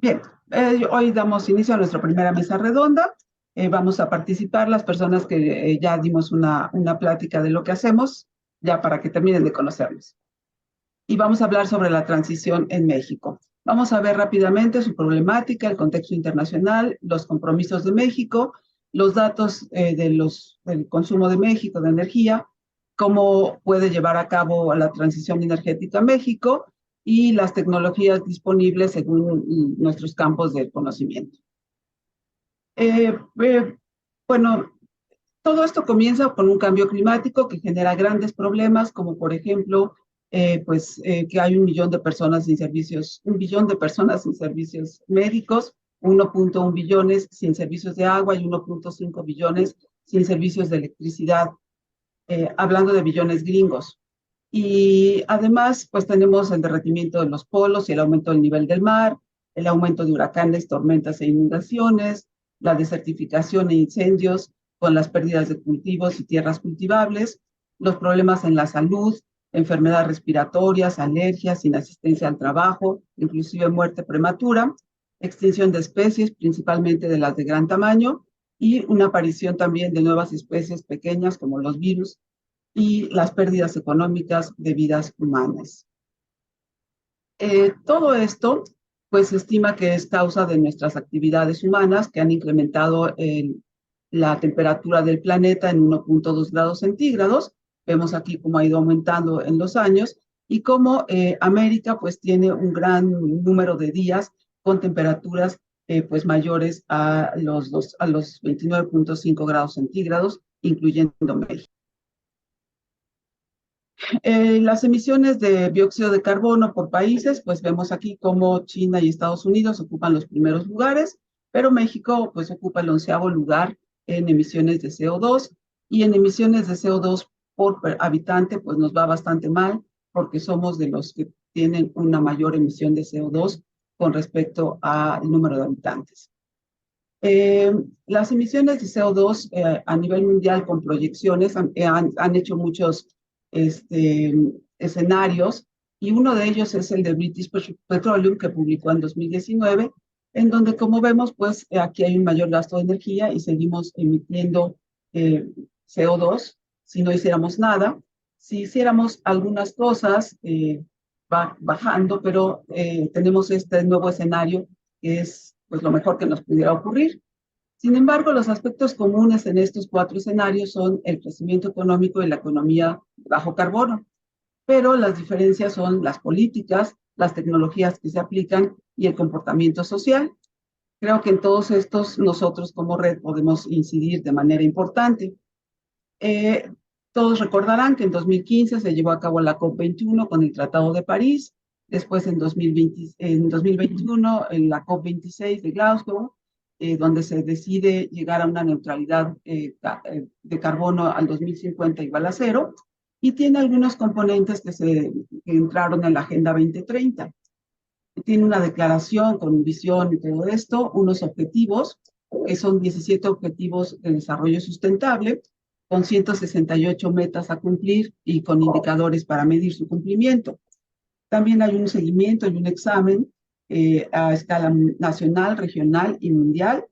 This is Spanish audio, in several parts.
Bien, hoy damos inicio a nuestra primera mesa redonda. Vamos a participar las personas que ya dimos una plática de lo que hacemos, ya para que terminen de conocernos. Y vamos a hablar sobre la transición en México. Vamos a ver rápidamente su problemática, el contexto internacional, los compromisos de México, los datos del consumo de México de energía, cómo puede llevar a cabo la transición energética México y las tecnologías disponibles según nuestros campos de conocimiento. Eh, eh, bueno, todo esto comienza con un cambio climático que genera grandes problemas, como por ejemplo, que hay 1 millón de personas sin servicios, 1 billón de personas sin servicios médicos, 1.1 billones sin servicios de agua y 1.5 billones sin servicios de electricidad, hablando de billones gringos. Y además, pues tenemos el derretimiento de los polos y el aumento del nivel del mar, el aumento de huracanes, tormentas e inundaciones, la desertificación e incendios con las pérdidas de cultivos y tierras cultivables, los problemas en la salud, enfermedades respiratorias, alergias, inasistencia al trabajo, inclusive muerte prematura, extinción de especies, principalmente de las de gran tamaño, y una aparición también de nuevas especies pequeñas como los virus y las pérdidas económicas de vidas humanas. Todo esto, pues, se estima que es causa de nuestras actividades humanas que han incrementado la temperatura del planeta en 1.2 grados centígrados. Vemos aquí cómo ha ido aumentando en los años y cómo América, pues, tiene un gran número de días con temperaturas pues mayores a los 29.5 grados centígrados, incluyendo México. Las emisiones de dióxido de carbono por países, pues vemos aquí cómo China y Estados Unidos ocupan los primeros lugares, pero México pues ocupa el 11º lugar en emisiones de CO2 y en emisiones de CO2 por habitante pues nos va bastante mal porque somos de los que tienen una mayor emisión de CO2 con respecto al número de habitantes. Las emisiones de CO2 a nivel mundial con proyecciones han hecho muchos este, escenarios y uno de ellos es el de British Petroleum que publicó en 2019, en donde como vemos pues aquí hay un mayor gasto de energía y seguimos emitiendo CO2 si no hiciéramos nada. Si hiciéramos algunas cosas va bajando, pero tenemos este nuevo escenario que es pues lo mejor que nos pudiera ocurrir. Sin embargo, los aspectos comunes en estos 4 escenarios son el crecimiento económico y la economía bajo carbono, pero las diferencias son las políticas, las tecnologías que se aplican y el comportamiento social. Creo que en todos estos nosotros como red podemos incidir de manera importante. Eh, Todos recordarán que en 2015 se llevó a cabo la COP21 con el Tratado de París, después en 2021 en la COP26 de Glasgow, donde se decide llegar a una neutralidad de carbono al 2050 igual a cero, y tiene algunos componentes que entraron en la Agenda 2030. Tiene una declaración con visión y todo esto, unos objetivos, que son 17 objetivos de desarrollo sustentable, con 168 metas a cumplir y con indicadores para medir su cumplimiento. También hay un seguimiento y un examen a escala nacional, regional y mundial,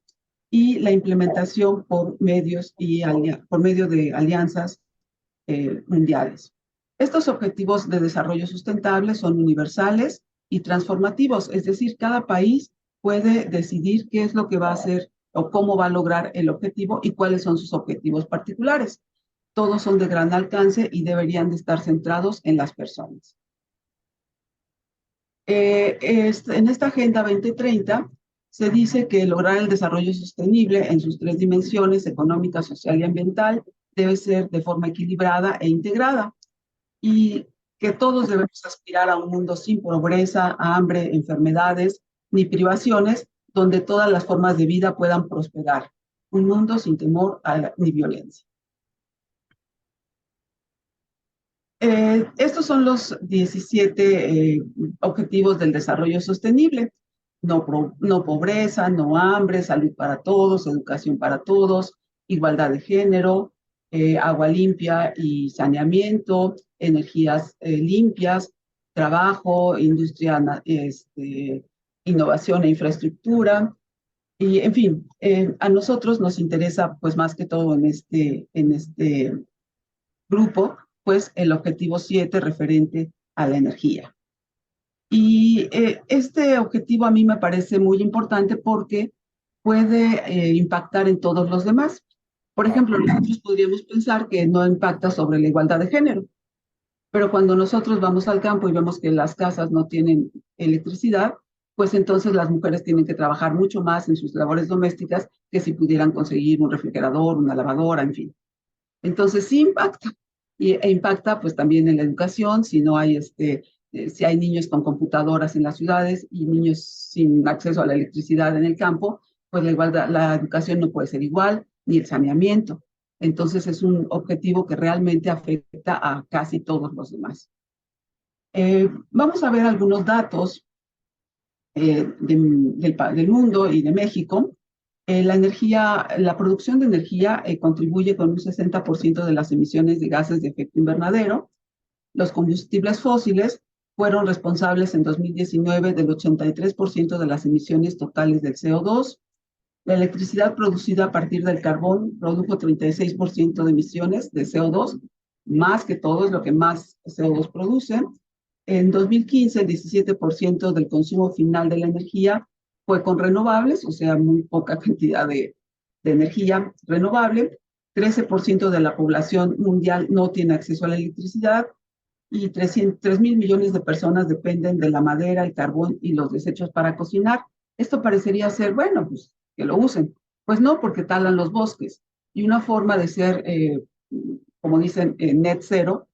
y la implementación por por medio de alianzas mundiales. Estos objetivos de desarrollo sustentable son universales y transformativos, es decir, cada país puede decidir qué es lo que va a hacer o cómo va a lograr el objetivo y cuáles son sus objetivos particulares. Todos son de gran alcance y deberían de estar centrados en las personas. En esta Agenda 2030 se dice que lograr el desarrollo sostenible en sus 3 dimensiones, económica, social y ambiental, debe ser de forma equilibrada e integrada y que todos debemos aspirar a un mundo sin pobreza, hambre, enfermedades ni privaciones, donde todas las formas de vida puedan prosperar. Un mundo sin temor ni violencia. Estos son los 17 objetivos del desarrollo sostenible. No pobreza, no hambre, salud para todos, educación para todos, igualdad de género, agua limpia y saneamiento, energías limpias, trabajo, industria innovación e infraestructura, y en fin, a nosotros nos interesa pues más que todo en este grupo, pues el objetivo 7 referente a la energía. Y este objetivo a mí me parece muy importante porque puede impactar en todos los demás. Por ejemplo, nosotros podríamos pensar que no impacta sobre la igualdad de género, pero cuando nosotros vamos al campo y vemos que las casas no tienen electricidad, pues entonces las mujeres tienen que trabajar mucho más en sus labores domésticas que si pudieran conseguir un refrigerador, una lavadora, en fin. Entonces sí impacta, e impacta pues también en la educación, si no hay si hay niños con computadoras en las ciudades y niños sin acceso a la electricidad en el campo, pues la educación no puede ser igual, ni el saneamiento. Entonces es un objetivo que realmente afecta a casi todos los demás. Vamos a ver algunos datos del mundo y de México. La producción de energía contribuye con un 60% de las emisiones de gases de efecto invernadero. Los combustibles fósiles fueron responsables en 2019 del 83% de las emisiones totales del CO2. La electricidad producida a partir del carbón produjo 36% de emisiones de CO2, más que todo, es lo que más CO2 produce. En 2015, el 17% del consumo final de la energía fue con renovables, o sea, muy poca cantidad de energía renovable. 13% de la población mundial no tiene acceso a la electricidad y 3 mil millones de personas dependen de la madera, el carbón y los desechos para cocinar. Esto parecería ser, bueno, pues que lo usen. Pues no, porque talan los bosques. Y una forma de ser, como dicen, net cero,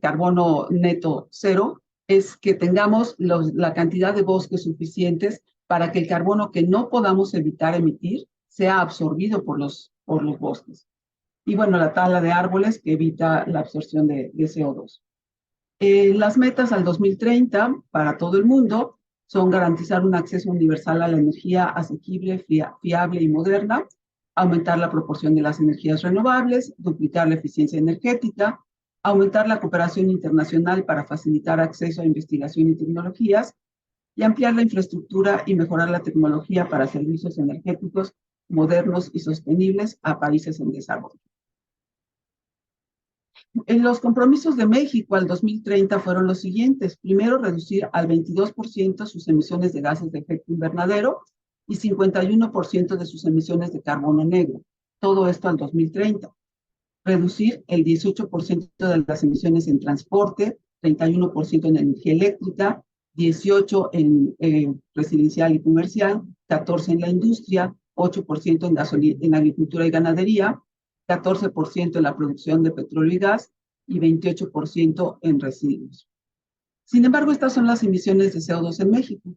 carbono neto cero, es que tengamos la cantidad de bosques suficientes para que el carbono que no podamos evitar emitir sea absorbido por los bosques. Y bueno, la tala de árboles que evita la absorción de CO2. Las metas al 2030 para todo el mundo son garantizar un acceso universal a la energía asequible, fiable y moderna, aumentar la proporción de las energías renovables, duplicar la eficiencia energética, aumentar la cooperación internacional para facilitar acceso a investigación y tecnologías, y ampliar la infraestructura y mejorar la tecnología para servicios energéticos modernos y sostenibles a países en desarrollo. En los compromisos de México al 2030 fueron los siguientes. Primero, reducir al 22% sus emisiones de gases de efecto invernadero y 51% de sus emisiones de carbono negro. Todo esto al 2030. Reducir el 18% de las emisiones en transporte, 31% en energía eléctrica, 18% en residencial y comercial, 14% en la industria, 8% en agricultura y ganadería, 14% en la producción de petróleo y gas y 28% en residuos. Sin embargo, estas son las emisiones de CO2 en México.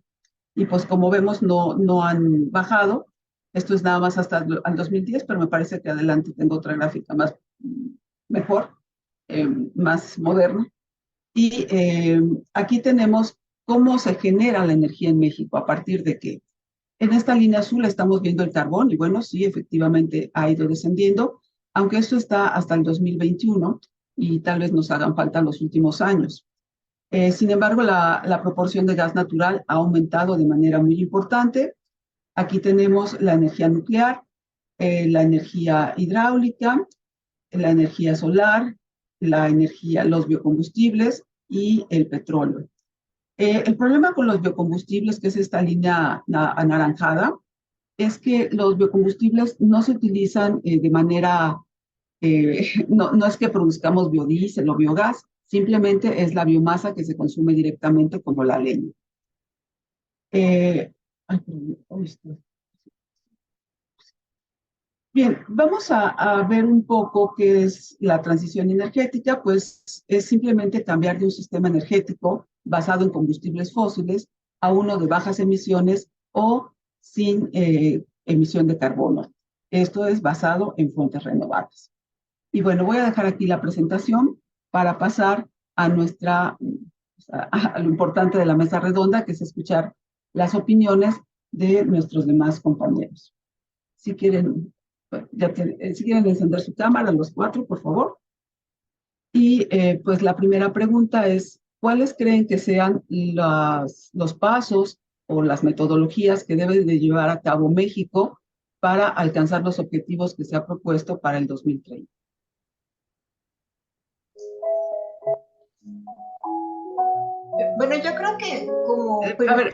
Y pues como vemos, no han bajado. Esto es nada más hasta el 2010, pero me parece que adelante tengo otra gráfica mejor, más moderna. Y aquí tenemos cómo se genera la energía en México, a partir de qué. En esta línea azul estamos viendo el carbón y bueno, sí, efectivamente ha ido descendiendo, aunque esto está hasta el 2021 y tal vez nos hagan falta los últimos años. Sin embargo, la proporción de gas natural ha aumentado de manera muy importante. Aquí tenemos la energía nuclear, la energía hidráulica, la energía solar, los biocombustibles y el petróleo. El problema con los biocombustibles, que es esta línea anaranjada, es que los biocombustibles no se utilizan de manera, no es que produzcamos biodiesel o biogás, simplemente es la biomasa que se consume directamente como la leña. Bien, vamos a ver un poco qué es la transición energética, pues es simplemente cambiar de un sistema energético basado en combustibles fósiles a uno de bajas emisiones o sin emisión de carbono. Esto es basado en fuentes renovables. Y bueno, voy a dejar aquí la presentación para pasar a a lo importante de la mesa redonda, que es escuchar las opiniones de nuestros demás compañeros. Si quieren, si quieren encender su cámara, los cuatro, por favor. Y pues la primera pregunta es, ¿cuáles creen que sean los pasos o las metodologías que debe de llevar a cabo México para alcanzar los objetivos que se ha propuesto para el 2030. Bueno, yo creo que como A ver,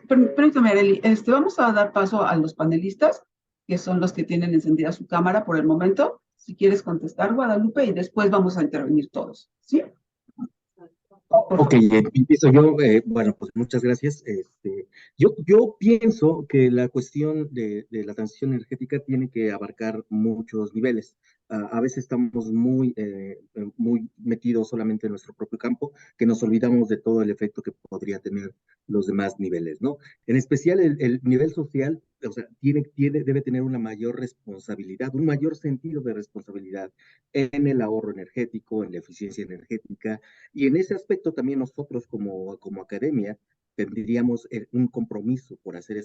permítame, Arely, vamos a dar paso a los panelistas, que son los que tienen encendida su cámara por el momento. Si quieres contestar, Guadalupe, y después vamos a intervenir todos, ¿sí? Por Ok, favor. empiezo yo. Bueno, pues muchas gracias. Yo pienso que la cuestión de la transición energética tiene que abarcar muchos niveles. A veces estamos muy metidos solamente en nuestro propio campo, que nos olvidamos de todo el efecto que podría tener los demás niveles, ¿no? En especial el nivel social, o sea, debe tener una mayor responsabilidad, un mayor sentido de responsabilidad en el ahorro energético, en la eficiencia energética, y en ese aspecto también nosotros como academia tendríamos un compromiso por hacer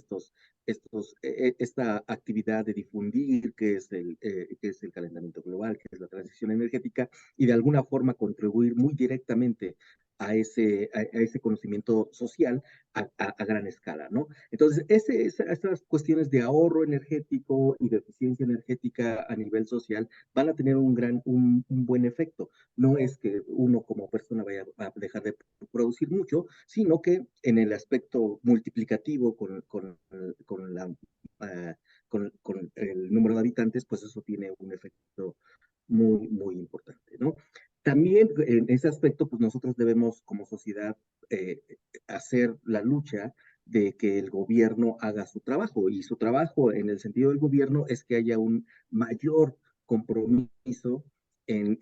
esta actividad de difundir qué es el calentamiento global, qué es la transición energética, y de alguna forma contribuir muy directamente a ese conocimiento social a gran escala, ¿no? Entonces, esas cuestiones de ahorro energético y de eficiencia energética a nivel social van a tener un buen efecto. No es que uno como persona vaya a dejar de producir mucho, sino que en el aspecto multiplicativo uh, con el número de habitantes, pues eso tiene un efecto muy importante, ¿no? También en ese aspecto, pues nosotros debemos como sociedad eh, hacer la lucha de que el gobierno haga su trabajo, y su trabajo en el sentido del gobierno es que haya un mayor compromiso en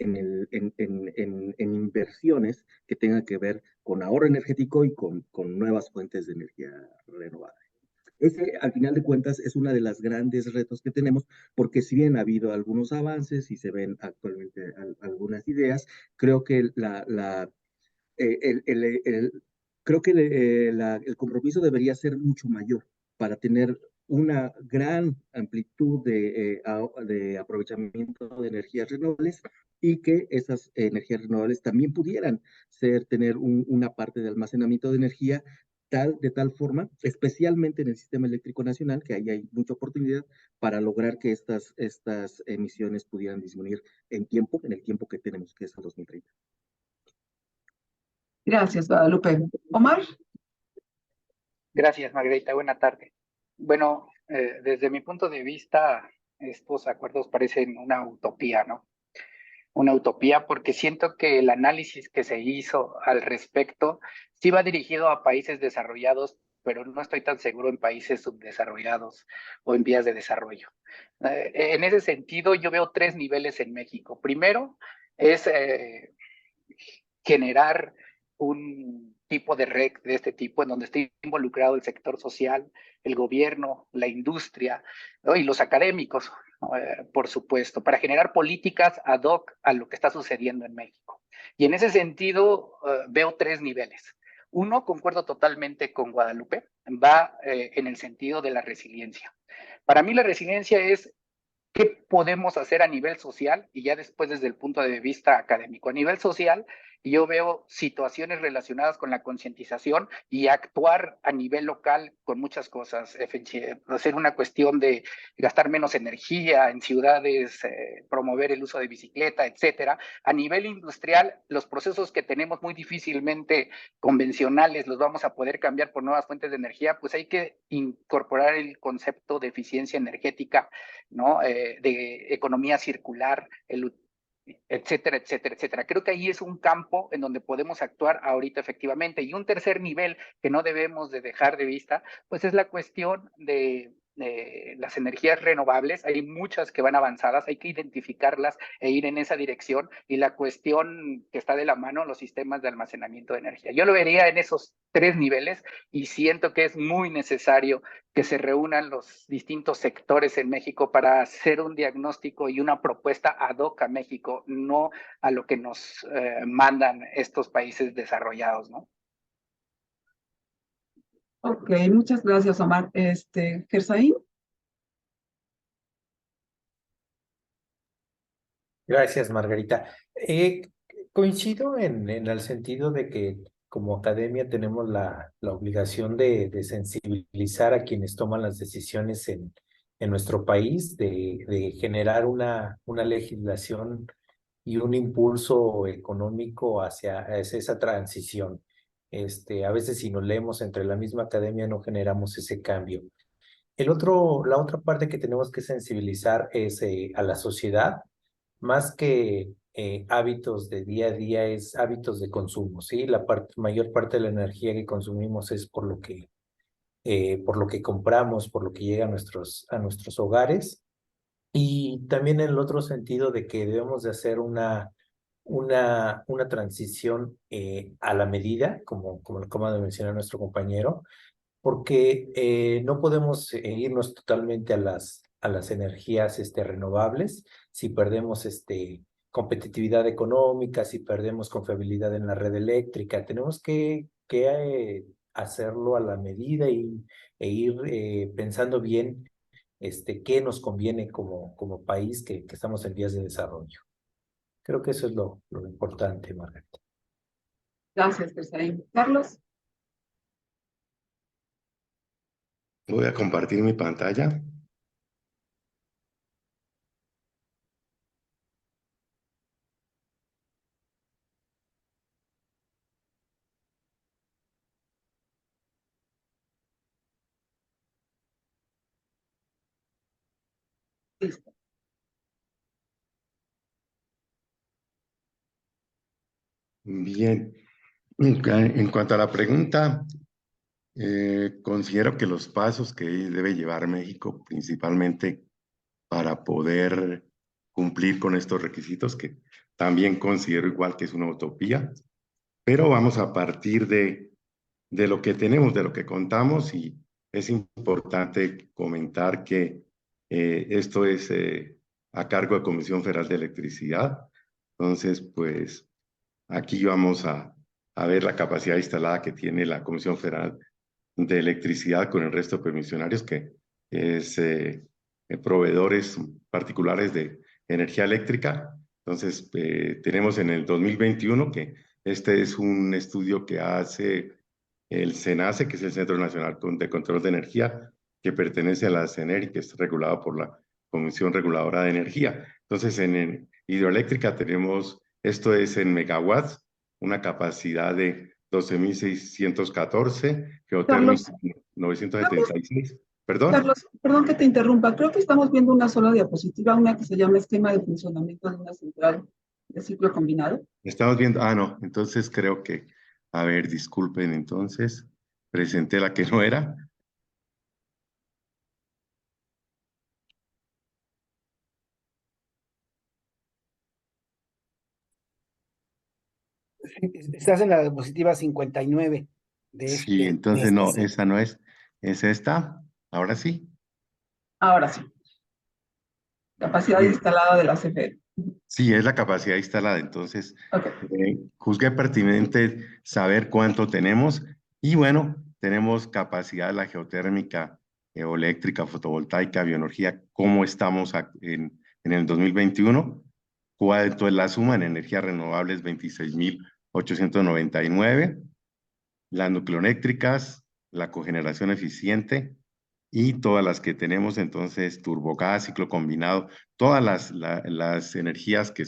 inversiones que tengan que ver con ahorro energético y con nuevas fuentes de energía renovable. Ese, al final de cuentas, es una de las grandes retos que tenemos, porque si bien ha habido algunos avances y se ven actualmente algunas ideas, creo que creo que el compromiso debería ser mucho mayor para tener una gran amplitud de aprovechamiento de energías renovables, y que esas energías renovables también pudieran tener una parte de almacenamiento de energía de tal forma, especialmente en el sistema eléctrico nacional, que ahí hay mucha oportunidad para lograr que estas emisiones pudieran disminuir en el tiempo que tenemos, que es el 2030. Gracias, Guadalupe. Omar. Gracias, Margarita. Buena tarde. Bueno, desde mi punto de vista, estos acuerdos parecen una utopía, ¿no? Una utopía porque siento que el análisis que se hizo al respecto sí va dirigido a países desarrollados, pero no estoy tan seguro en países subdesarrollados o en vías de desarrollo. En ese sentido, yo veo tres niveles en México. Primero es generar un tipo de red de este tipo en donde esté involucrado el sector social, el gobierno, la industria, ¿no? Y los académicos, por supuesto, para generar políticas ad hoc a lo que está sucediendo en México. Y en ese sentido veo tres niveles. Uno, concuerdo totalmente con Guadalupe, va en el sentido de la resiliencia. Para mí la resiliencia es qué podemos hacer a nivel social y ya después desde el punto de vista académico. A nivel social, yo veo situaciones relacionadas con la concientización y actuar a nivel local con muchas cosas. Hacer una cuestión de gastar menos energía en ciudades, promover el uso de bicicleta, etcétera. A nivel industrial, los procesos que tenemos muy difícilmente convencionales los vamos a poder cambiar por nuevas fuentes de energía, pues hay que incorporar el concepto de eficiencia energética, ¿no? De economía circular, etcétera, etcétera, etcétera. Creo que ahí es un campo en donde podemos actuar ahorita efectivamente. Y un tercer nivel que no debemos de dejar de vista, pues es la cuestión de las energías renovables. Hay muchas que van avanzadas, hay que identificarlas e ir en esa dirección, y la cuestión que está de la mano, los sistemas de almacenamiento de energía. Yo lo vería en esos tres niveles y siento que es muy necesario que se reúnan los distintos sectores en México para hacer un diagnóstico y una propuesta ad hoc a México, no a lo que nos mandan estos países desarrollados, ¿no? Ok, muchas gracias, Omar. Gersaín. Gracias, Margarita. Coincido en el sentido de que como academia tenemos la obligación de sensibilizar a quienes toman las decisiones en nuestro país, de generar una legislación y un impulso económico hacia esa transición. A veces si nos leemos entre la misma academia no generamos ese cambio. La otra parte que tenemos que sensibilizar es a la sociedad, más que hábitos de día a día, es hábitos de consumo, ¿sí? Mayor parte de la energía que consumimos es por lo que compramos, por lo que llega a nuestros hogares. Y también en el otro sentido de que debemos de hacer una transición a la medida, como lo acaba de mencionar nuestro compañero, porque no podemos irnos totalmente a las energías renovables si perdemos competitividad económica, si perdemos confiabilidad en la red eléctrica. Tenemos que hacerlo a la medida e ir pensando bien qué nos conviene como país que estamos en vías de desarrollo. Creo que eso es lo importante, Margarita. Gracias, Berzaín. Carlos. Voy a compartir mi pantalla. Listo. Bien, en cuanto a la pregunta, considero que los pasos que debe llevar México, principalmente para poder cumplir con estos requisitos, que también considero igual que es una utopía, pero vamos a partir de lo que tenemos, de lo que contamos, y es importante comentar que esto es a cargo de Comisión Federal de Electricidad. Entonces, pues aquí vamos a ver la capacidad instalada que tiene la Comisión Federal de Electricidad con el resto de permisionarios, que es proveedores particulares de energía eléctrica. Entonces, tenemos en el 2021 que este es un estudio que hace el CENACE, que es el Centro Nacional de Control de Energía, que pertenece a la CENER y que es regulado por la Comisión Reguladora de Energía. Entonces, en hidroeléctrica tenemos, esto es en megawatts, una capacidad de 12.614, geotérmica 976. ¿Perdón? Carlos, perdón que te interrumpa. Creo que estamos viendo una sola diapositiva, una que se llama esquema de funcionamiento de una central de ciclo combinado. Estamos viendo, no, entonces creo que, a ver, disculpen, entonces, presenté la que no era. Estás en la diapositiva 59 Sí, entonces no, esa no es, es esta. Ahora sí. Ahora sí. Capacidad Bien. instalada de la CFE. Sí, es la capacidad instalada. Entonces, Okay. juzgué pertinente saber cuánto tenemos. Y bueno, tenemos capacidad de la geotérmica, eoeléctrica, fotovoltaica, bioenergía. ¿Cómo estamos en el 2021? ¿Cuánto es la suma en energías renovables? 26.899. Las nucleoeléctricas, la cogeneración eficiente y todas las que tenemos, entonces, turbogás, ciclo combinado, todas las energías que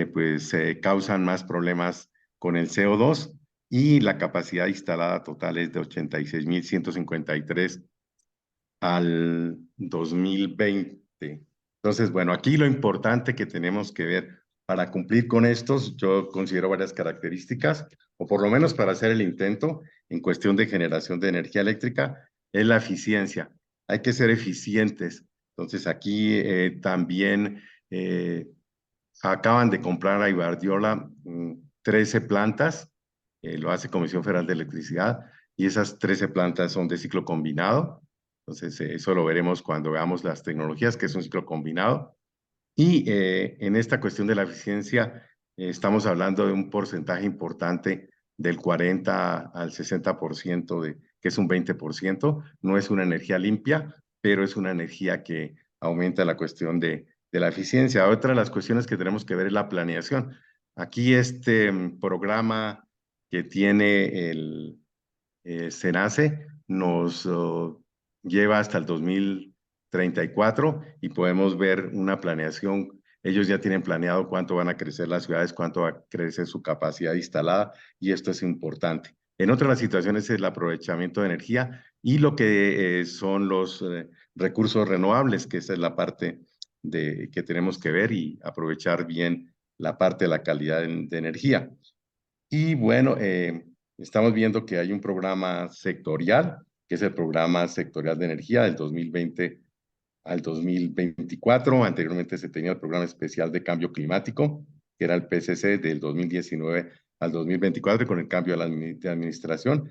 pues causan más problemas con el CO2, y la capacidad instalada total es de 86.153 al 2020. Entonces, bueno, aquí lo importante que tenemos que ver para cumplir con estos, yo considero varias características, o por lo menos para hacer el intento en cuestión de generación de energía eléctrica, es la eficiencia. Hay que ser eficientes. Entonces, aquí también acaban de comprar a Iberdrola 13 plantas, lo hace Comisión Federal de Electricidad, y esas 13 plantas son de ciclo combinado. Entonces, eso lo veremos cuando veamos las tecnologías, que es un ciclo combinado. Y en esta cuestión de la eficiencia, estamos hablando de un porcentaje importante del 40 al 60%, que es un 20%. No es una energía limpia, pero es una energía que aumenta la cuestión de la eficiencia. Otra de las cuestiones que tenemos que ver es la planeación. Aquí este programa que tiene el SENACE nos lleva hasta el 2034 y podemos ver una planeación. Ellos ya tienen planeado cuánto van a crecer las ciudades, cuánto va a crecer su capacidad instalada, y esto es importante. En otras las situaciones es el aprovechamiento de energía y lo que son los recursos renovables, que esa es la parte que tenemos que ver y aprovechar bien la parte de la calidad de energía. Y bueno, estamos viendo que hay un programa sectorial, que es el Programa Sectorial de Energía del 2020 al 2024. Anteriormente se tenía el Programa Especial de Cambio Climático, que era el PCC del 2019 al 2024, y con el cambio de administración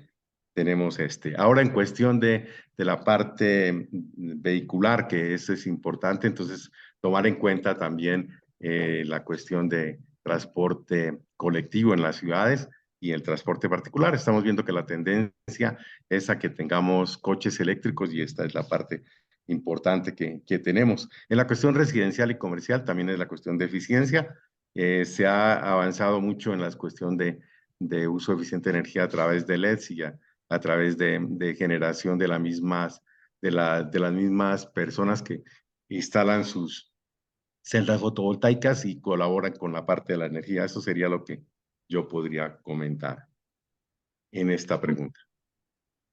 tenemos este. Ahora, en cuestión de la parte vehicular, que eso es importante, entonces tomar en cuenta también la cuestión de transporte colectivo en las ciudades y el transporte particular. Estamos viendo que la tendencia es a que tengamos coches eléctricos, y esta es la parte importante que tenemos. En la cuestión residencial y comercial también es la cuestión de eficiencia. Se ha avanzado mucho en la cuestión de uso eficiente de energía a través de LEDs y a través de generación de las mismas personas que instalan sus celdas fotovoltaicas y colaboran con la parte de la energía. Eso sería lo que yo podría comentar en esta pregunta.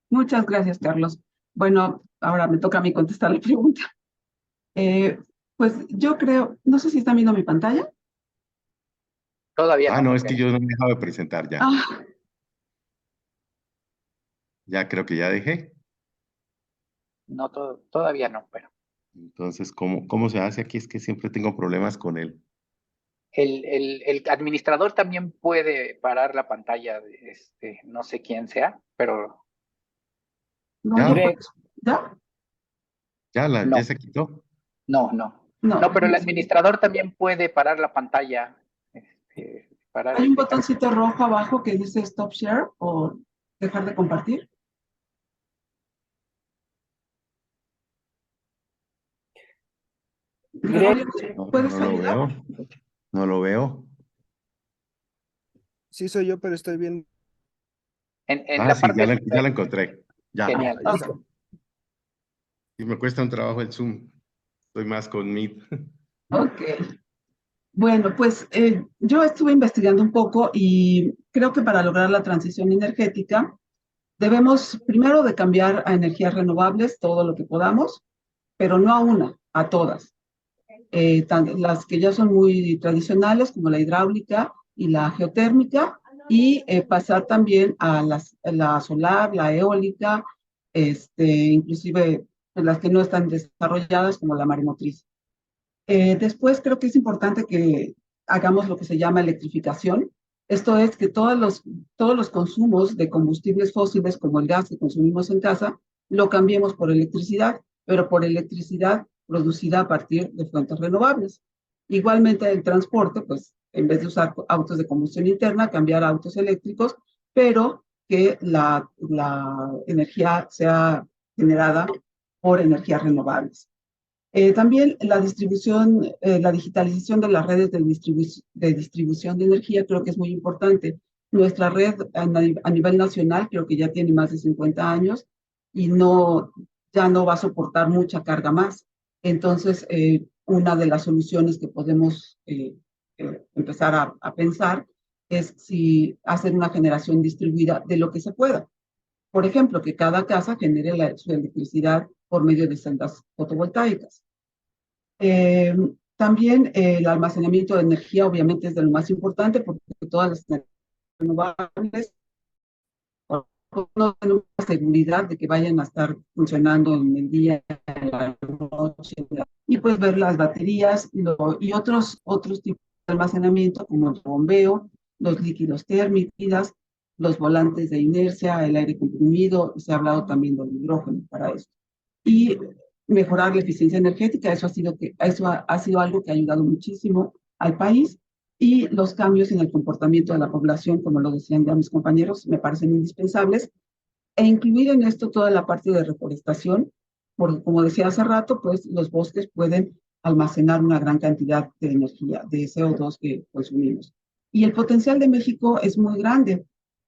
Muchas gracias, Carlos. Bueno, ahora me toca a mí contestar la pregunta. Pues yo creo, no sé si están viendo mi pantalla. Todavía no. No, es que yo no me he dejado de presentar ya. Ah, Ya creo que ya dejé. No, todavía no, pero Entonces, ¿cómo se hace aquí? Es que siempre tengo problemas con él. el administrador también puede parar la pantalla de no sé quién sea, pero no, ¿Ya? yo ¿ya? ¿Ya no, se quitó? no, pero el No. administrador también puede parar la pantalla. Parar Hay un botoncito rojo abajo que dice Stop Share o dejar de compartir. Gregorio, ¿puedes No lo ayudar? veo. No lo veo. Sí, soy yo, pero estoy viendo. En la Sí, parte ya la encontré. Ya. Genial. Ok. Y me cuesta un trabajo el Zoom. Estoy más con Meet. Ok. Bueno, pues yo estuve investigando un poco y creo que para lograr la transición energética debemos primero de cambiar a energías renovables todo lo que podamos, pero no a una, a todas. Las que ya son muy tradicionales como la hidráulica y la geotérmica, y pasar también a la solar, la eólica, inclusive las que no están desarrolladas como la maremotriz. Después creo que es importante que hagamos lo que se llama electrificación. Esto es que todos los consumos de combustibles fósiles, como el gas que consumimos en casa, lo cambiemos por electricidad, pero por electricidad producida a partir de fuentes renovables. Igualmente el transporte, pues en vez de usar autos de combustión interna, cambiar a autos eléctricos, pero que la energía sea generada por energías renovables. También la la digitalización de las redes de distribución de energía creo que es muy importante. Nuestra red a nivel nacional creo que ya tiene más de 50 años y ya no va a soportar mucha carga más. Entonces, una de las soluciones que podemos empezar a pensar es si hacer una generación distribuida de lo que se pueda. Por ejemplo, que cada casa genere su electricidad por medio de celdas fotovoltaicas. También el almacenamiento de energía obviamente es de lo más importante porque todas las energías renovables no tienen una seguridad de que vayan a estar funcionando en el día, en la noche, y pues ver las baterías y otros tipos de almacenamiento como el bombeo, los líquidos térmicos, los volantes de inercia, el aire comprimido, se ha hablado también del hidrógeno para esto. Y mejorar la eficiencia energética, eso ha sido algo que ha ayudado muchísimo al país, y los cambios en el comportamiento de la población, como lo decían ya mis compañeros, me parecen indispensables, e incluir en esto toda la parte de reforestación, porque como decía hace rato, pues los bosques pueden almacenar una gran cantidad de energía, de CO2 que consumimos. Y el potencial de México es muy grande.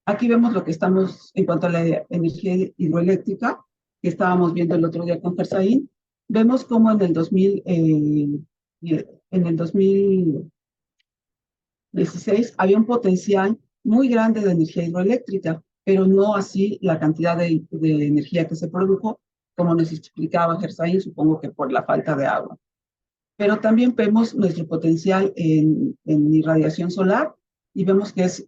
Aquí vemos lo que estamos en cuanto a la energía hidroeléctrica, que estábamos viendo el otro día con Gersaín. Vemos cómo en el 2016 había un potencial muy grande de energía hidroeléctrica, pero no así la cantidad de energía que se produjo, como nos explicaba Gersaín, supongo que por la falta de agua. Pero también vemos nuestro potencial en irradiación solar y vemos que es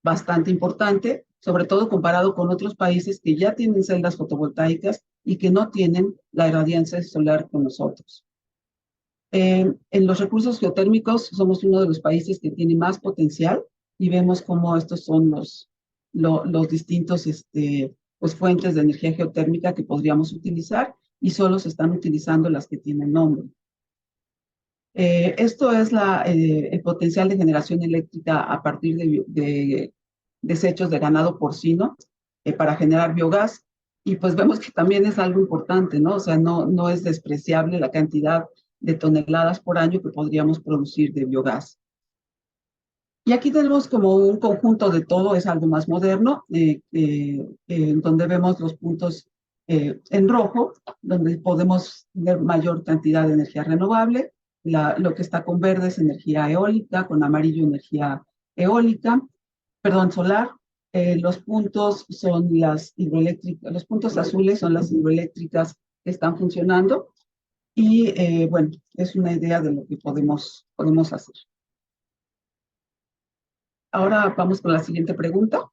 bastante importante, sobre todo comparado con otros países que ya tienen celdas fotovoltaicas y que no tienen la irradiancia solar con nosotros. En los recursos geotérmicos somos uno de los países que tiene más potencial y vemos cómo estos son los distintos pues, fuentes de energía geotérmica que podríamos utilizar y solo se están utilizando las que tienen nombre. Esto es el potencial de generación eléctrica a partir de desechos de ganado porcino para generar biogás. Y pues vemos que también es algo importante, ¿no? O sea, no es despreciable la cantidad de toneladas por año que podríamos producir de biogás. Y aquí tenemos como un conjunto de todo, es algo más moderno, donde vemos los puntos en rojo, donde podemos tener mayor cantidad de energía renovable. Lo que está con verde es energía eólica, con amarillo energía eólica, perdón, solar. Los puntos son las hidroeléctricas, los puntos azules son las hidroeléctricas que están funcionando. Y bueno, es una idea de lo que podemos hacer. Ahora vamos con la siguiente pregunta,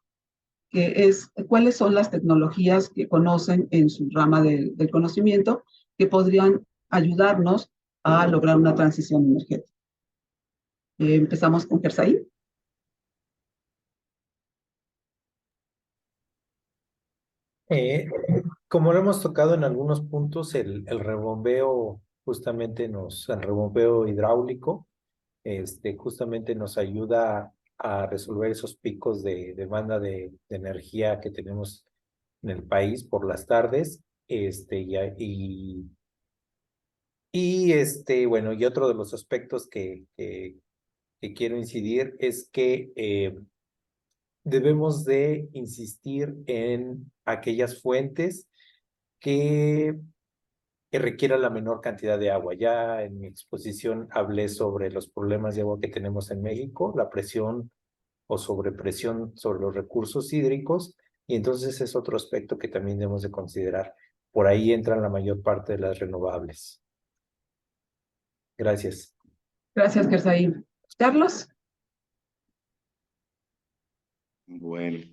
que es, ¿cuáles son las tecnologías que conocen en su rama del conocimiento que podrían ayudarnos a lograr una transición energética? Empezamos con Gersaín. Como lo hemos tocado en algunos puntos, el rebombeo el rebombeo hidráulico, justamente nos ayuda a resolver esos picos de demanda de energía que tenemos en el país por las tardes, bueno, y otro de los aspectos que quiero incidir es que debemos de insistir en aquellas fuentes que requieran la menor cantidad de agua. Ya en mi exposición hablé sobre los problemas de agua que tenemos en México, la presión o sobrepresión sobre los recursos hídricos, y entonces es otro aspecto que también debemos de considerar. Por ahí entran la mayor parte de las renovables. Gracias. Gracias, Gersaín. Carlos. Bueno,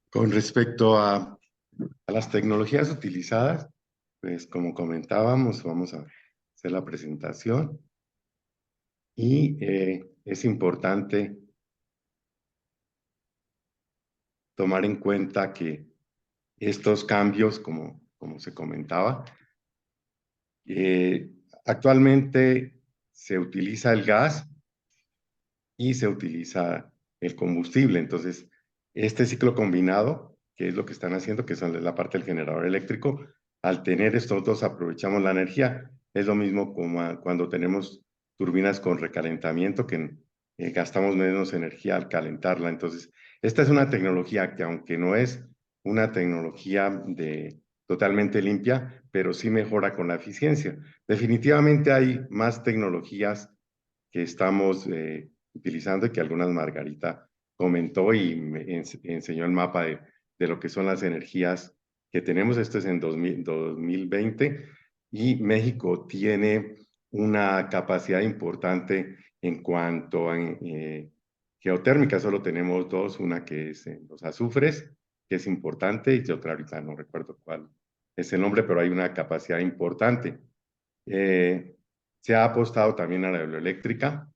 con respecto a las tecnologías utilizadas, pues como comentábamos, vamos a hacer la presentación y es importante tomar en cuenta que estos cambios, como se comentaba, actualmente se utiliza el gas y se utiliza el combustible. Entonces, este ciclo combinado, que es lo que están haciendo, que es la parte del generador eléctrico, al tener estos dos aprovechamos la energía. Es lo mismo como cuando tenemos turbinas con recalentamiento, que gastamos menos energía al calentarla. Entonces, esta es una tecnología que, aunque no es una tecnología totalmente limpia, pero sí mejora con la eficiencia. Definitivamente hay más tecnologías que estamos utilizando y que algunas Margarita comentó y me enseñó el mapa de lo que son las energías que tenemos. Esto es en 2020 y México tiene una capacidad importante en cuanto a geotérmica. Solo tenemos dos, una que es en los azufres, que es importante, y otra ahorita no recuerdo cuál es el nombre, pero hay una capacidad importante. Se ha apostado también a la hidroeléctrica,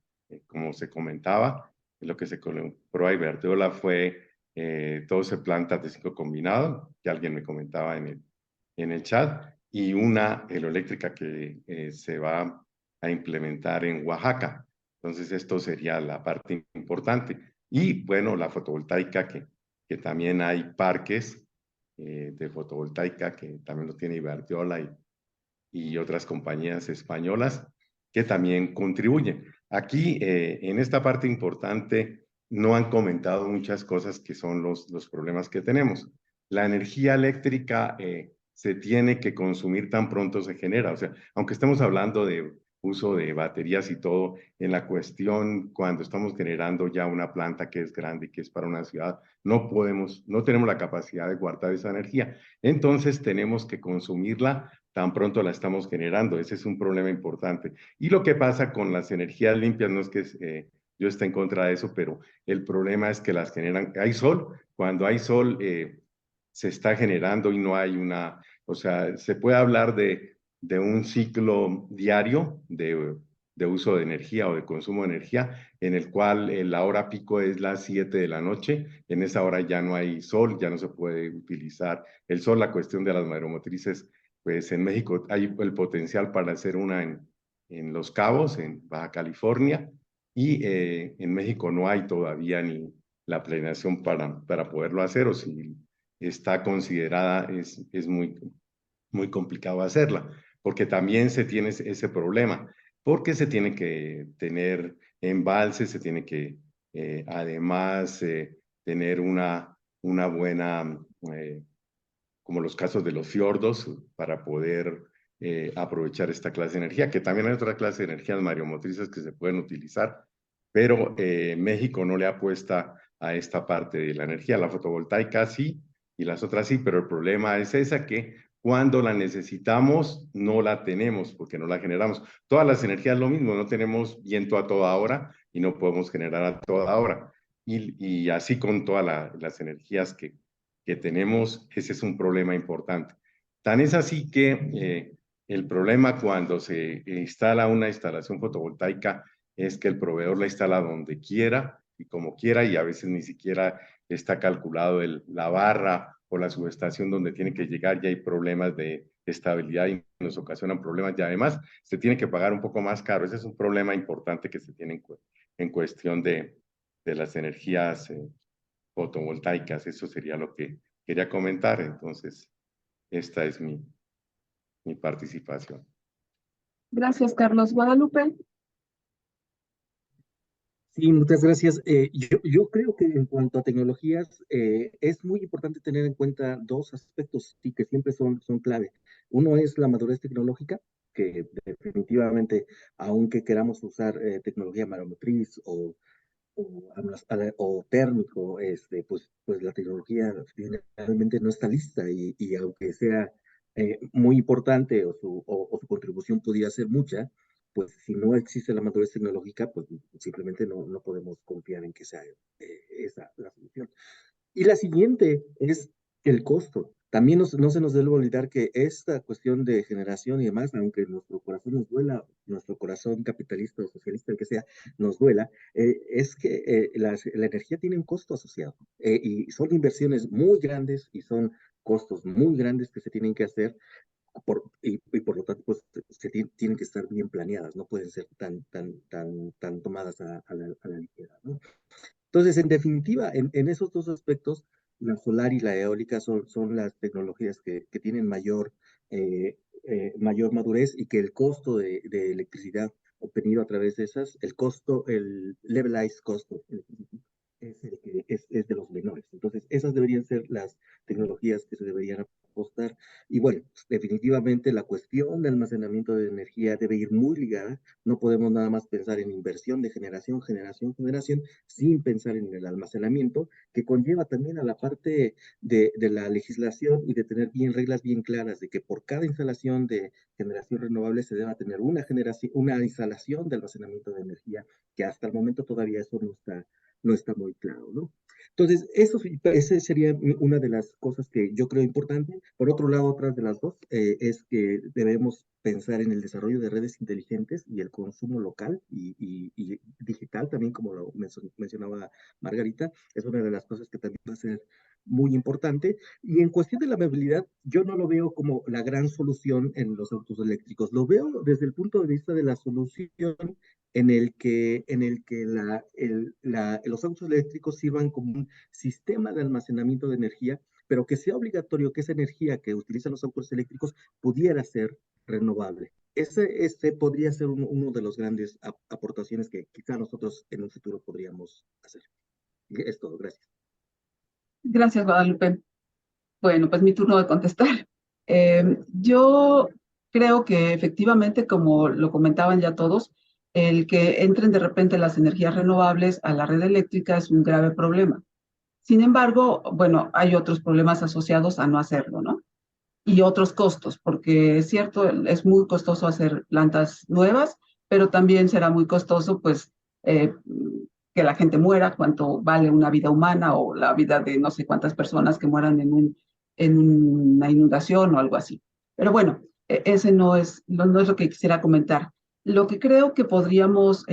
como se comentaba. Lo que se compró a Iberdrola fue 12 plantas de ciclo combinado, que alguien me comentaba en el chat, y una hidroeléctrica que se va a implementar en Oaxaca. Entonces, esto sería la parte importante. Y bueno, la fotovoltaica, que también hay parques de fotovoltaica, que también lo tiene Iberdrola y otras compañías españolas que también contribuyen. Aquí, en esta parte importante no han comentado muchas cosas que son los problemas que tenemos. La energía eléctrica se tiene que consumir tan pronto se genera. O sea, aunque estemos hablando de uso de baterías y todo, en la cuestión cuando estamos generando ya una planta que es grande y que es para una ciudad, no tenemos la capacidad de guardar esa energía. Entonces tenemos que consumirla tan pronto la estamos generando. Ese es un problema importante. Y lo que pasa con las energías limpias, no es que yo esté en contra de eso, pero el problema es que las generan, hay sol, cuando hay sol se está generando y no hay o sea, se puede hablar de un ciclo diario de uso de energía o de consumo de energía, en el cual la hora pico es las 7 de la noche, en esa hora ya no hay sol, ya no se puede utilizar el sol. La cuestión de las mareomotrices, pues en México hay el potencial para hacer una en Los Cabos, en Baja California, y en México no hay todavía ni la planeación para poderlo hacer, o si está considerada, es muy complicado hacerla, porque también se tiene ese problema, porque se tiene que tener embalses, se tiene que además tener una buena, como los casos de los fiordos, para poder aprovechar esta clase de energía, que también hay otra clase de energías mareomotrices que se pueden utilizar, pero México no le apuesta a esta parte de la energía. La fotovoltaica sí, y las otras sí, pero el problema es esa, que cuando la necesitamos no la tenemos porque no la generamos. Todas las energías lo mismo, no tenemos viento a toda hora y no podemos generar a toda hora. Y así con todas las energías que tenemos, ese es un problema importante. Tan es así que el problema cuando se instala una instalación fotovoltaica es que el proveedor la instala donde quiera y como quiera, y a veces ni siquiera está calculado la barra o la subestación donde tiene que llegar. Ya hay problemas de estabilidad y nos ocasionan problemas, y además se tiene que pagar un poco más caro. Ese es un problema importante que se tiene en cuestión de las energías fotovoltaicas. Eso sería lo que quería comentar. Entonces, esta es mi participación. Gracias, Carlos. Guadalupe. Sí, muchas gracias. Yo creo que en cuanto a tecnologías, es muy importante tener en cuenta dos aspectos sí, que siempre son clave. Uno es la madurez tecnológica, que definitivamente, aunque queramos usar tecnología mareomotriz o térmico, pues la tecnología realmente no está lista, y aunque sea muy importante o su contribución pudiera ser mucha, pues si no existe la madurez tecnológica, pues simplemente no podemos confiar en que sea esa la solución. Y la siguiente es el costo. También no se nos debe olvidar que esta cuestión de generación y demás, aunque nuestro corazón nos duela, nuestro corazón capitalista o socialista, el que sea, nos duela, es que la energía tiene un costo asociado, y son inversiones muy grandes y son costos muy grandes que se tienen que hacer y por lo tanto pues tienen que estar bien planeadas, no pueden ser tan tomadas a la ligera, ¿no? Entonces, en definitiva, en esos dos aspectos, la solar y la eólica son las tecnologías que tienen mayor madurez, y que el costo de electricidad obtenido a través de esas, el levelized cost of electricity, es de los menores. Entonces, esas deberían ser las tecnologías que se deberían apostar. Y bueno, definitivamente la cuestión de almacenamiento de energía debe ir muy ligada. No podemos nada más pensar en inversión de generación, sin pensar en el almacenamiento, que conlleva también a la parte de la legislación y de tener reglas bien claras de que por cada instalación de generación renovable se deba tener una instalación de almacenamiento de energía, que hasta el momento todavía eso no está muy claro, ¿no? Entonces, esa sería una de las cosas que yo creo importante. Por otro lado, otras de las dos, es que debemos pensar en el desarrollo de redes inteligentes y el consumo local y digital también, como lo mencionaba Margarita. Es una de las cosas que también va a ser muy importante. Y en cuestión de la movilidad, yo no lo veo como la gran solución en los autos eléctricos. Lo veo desde el punto de vista de la solución en el que los autos eléctricos sirvan como un sistema de almacenamiento de energía, pero que sea obligatorio que esa energía que utilizan los autos eléctricos pudiera ser renovable. Ese podría ser uno de los grandes aportaciones que quizá nosotros en un futuro podríamos hacer. Es todo, gracias. Gracias, Guadalupe. Bueno, pues mi turno de contestar. Yo creo que efectivamente, como lo comentaban ya todos, el que entren de repente las energías renovables a la red eléctrica es un grave problema. Sin embargo, bueno, hay otros problemas asociados a no hacerlo, ¿no? Y otros costos, porque es cierto, es muy costoso hacer plantas nuevas, pero también será muy costoso, pues, que la gente muera, cuánto vale una vida humana o la vida de no sé cuántas personas que mueran en una inundación o algo así. Pero bueno, ese no es lo que quisiera comentar. Lo que creo que podríamos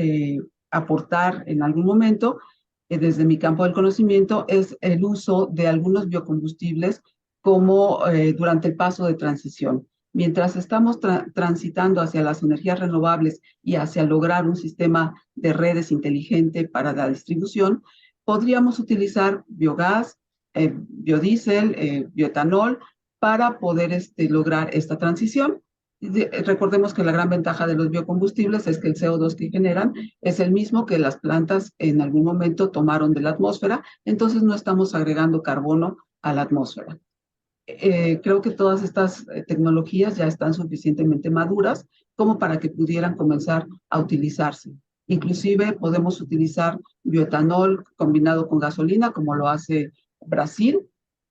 aportar en algún momento, desde mi campo del conocimiento, es el uso de algunos biocombustibles como durante el paso de transición. Mientras estamos transitando hacia las energías renovables y hacia lograr un sistema de redes inteligente para la distribución, podríamos utilizar biogás, biodiesel, bioetanol para poder lograr esta transición. Recordemos que la gran ventaja de los biocombustibles es que el CO2 que generan es el mismo que las plantas en algún momento tomaron de la atmósfera, entonces no estamos agregando carbono a la atmósfera. Creo que todas estas tecnologías ya están suficientemente maduras como para que pudieran comenzar a utilizarse. Inclusive podemos utilizar bioetanol combinado con gasolina, como lo hace Brasil,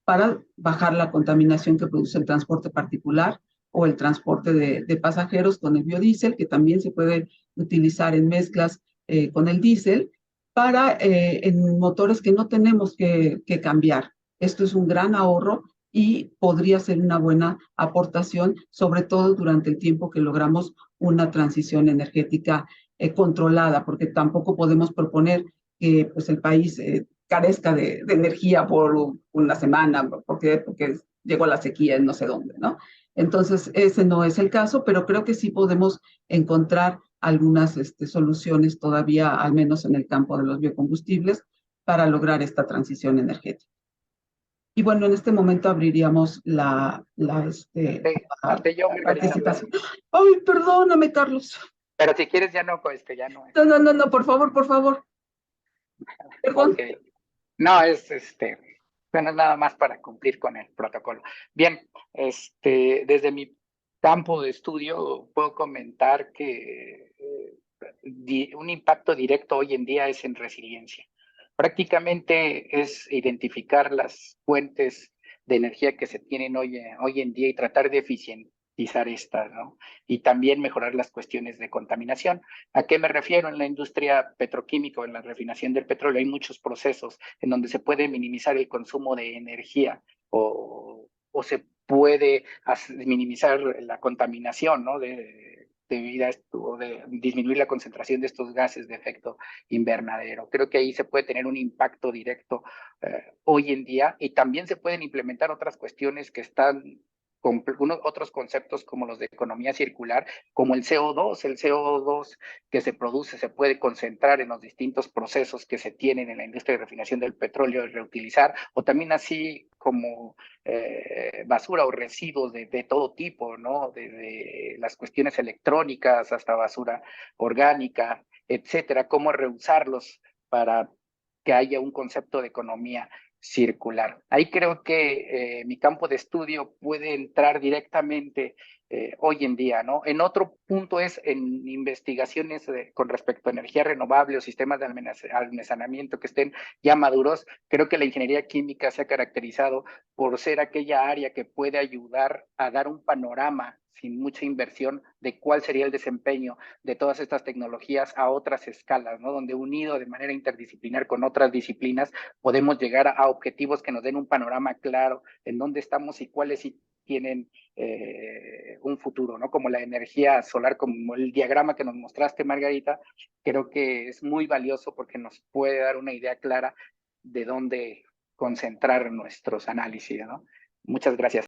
para bajar la contaminación que produce el transporte particular o el transporte de pasajeros con el biodiesel, que también se puede utilizar en mezclas con el diésel, para en motores que no tenemos que cambiar. Esto es un gran ahorro y podría ser una buena aportación, sobre todo durante el tiempo que logramos una transición energética controlada, porque tampoco podemos proponer que pues, el país carezca de energía por una semana, porque llegó la sequía en no sé dónde, ¿no? Entonces, ese no es el caso, pero creo que sí podemos encontrar algunas soluciones todavía, al menos en el campo de los biocombustibles, para lograr esta transición energética. Y bueno, en este momento abriríamos la Parte yo, Margarita. participación. Ay, perdóname, Carlos. Pero si quieres ya no, ya no. No, por favor, por favor. Perdón. Okay. No, bueno, nada más para cumplir con el protocolo. Bien, desde mi campo de estudio puedo comentar que un impacto directo hoy en día es en resiliencia. Prácticamente es identificar las fuentes de energía que se tienen hoy en día y tratar de eficientizar estas, ¿no? Y también mejorar las cuestiones de contaminación. ¿A qué me refiero? En la industria petroquímica o en la refinación del petróleo hay muchos procesos en donde se puede minimizar el consumo de energía o se puede minimizar la contaminación, ¿no? Debido a esto, de disminuir la concentración de estos gases de efecto invernadero. Creo que ahí se puede tener un impacto directo hoy en día y también se pueden implementar otras cuestiones que están con otros conceptos como los de economía circular, como el CO2. El CO2 que se produce se puede concentrar en los distintos procesos que se tienen en la industria de refinación del petróleo y reutilizar, o también así como basura o residuos de todo tipo, ¿no? Desde las cuestiones electrónicas hasta basura orgánica, etcétera, cómo reusarlos para que haya un concepto de economía circular. Ahí creo que mi campo de estudio puede entrar directamente hoy en día, ¿no? En otro punto es en investigaciones con respecto a energía renovable o sistemas de almacenamiento que estén ya maduros. Creo que la ingeniería química se ha caracterizado por ser aquella área que puede ayudar a dar un panorama sin mucha inversión de cuál sería el desempeño de todas estas tecnologías a otras escalas, ¿no? Donde unido de manera interdisciplinar con otras disciplinas podemos llegar a objetivos que nos den un panorama claro en dónde estamos y cuáles tienen un futuro, ¿no? Como la energía solar, como el diagrama que nos mostraste, Margarita, creo que es muy valioso porque nos puede dar una idea clara de dónde concentrar nuestros análisis, ¿no? Muchas gracias.